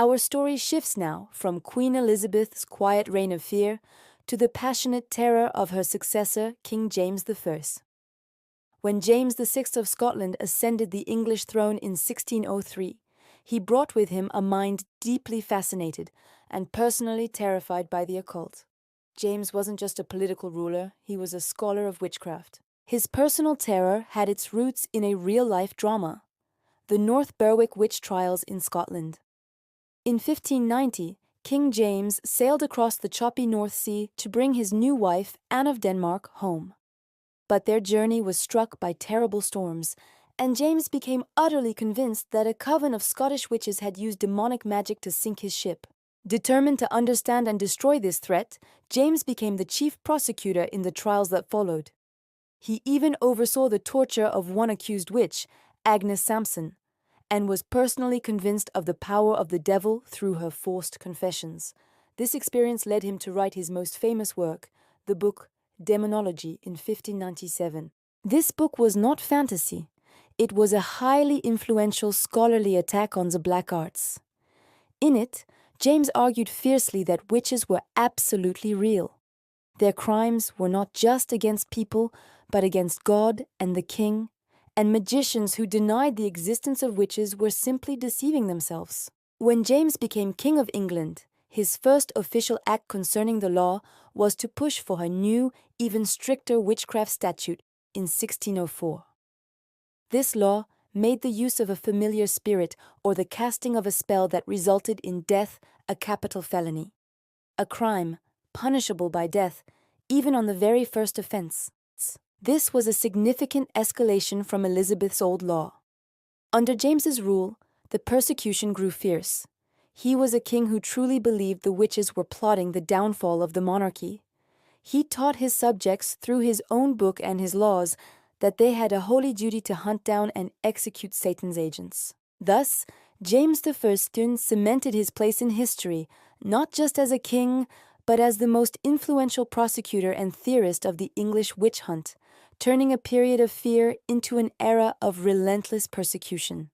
Our story shifts now from Queen Elizabeth's quiet reign of fear to the passionate terror of her successor, King James I. When James VI of Scotland ascended the English throne in 1603, he brought with him a mind deeply fascinated and personally terrified by the occult. James wasn't just a political ruler, he was a scholar of witchcraft. His personal terror had its roots in a real-life drama, the North Berwick Witch Trials in Scotland. In 1590, King James sailed across the choppy North Sea to bring his new wife, Anne of Denmark, home. But their journey was struck by terrible storms, and James became utterly convinced that a coven of Scottish witches had used demonic magic to sink his ship. Determined to understand and destroy this threat, James became the chief prosecutor in the trials that followed. He even oversaw the torture of one accused witch, Agnes Sampson, and was personally convinced of the power of the devil through her forced confessions. This experience led him to write his most famous work, the book Daemonologie, in 1597. This book was not fantasy. It was a highly influential scholarly attack on the black arts. In it, James argued fiercely that witches were absolutely real. Their crimes were not just against people, but against God and the king, and magicians who denied the existence of witches were simply deceiving themselves. When James became King of England, his first official act concerning the law was to push for a new, even stricter Witchcraft Statute in 1604. This law made the use of a familiar spirit or the casting of a spell that resulted in death a capital felony, a crime punishable by death even on the very first offense. This was a significant escalation from Elizabeth's old law. Under James's rule, the persecution grew fierce. He was a king who truly believed the witches were plotting the downfall of the monarchy. He taught his subjects through his own book and his laws that they had a holy duty to hunt down and execute Satan's agents. Thus, James I cemented his place in history, not just as a king, but as the most influential prosecutor and theorist of the English witch hunt, turning a period of fear into an era of relentless persecution.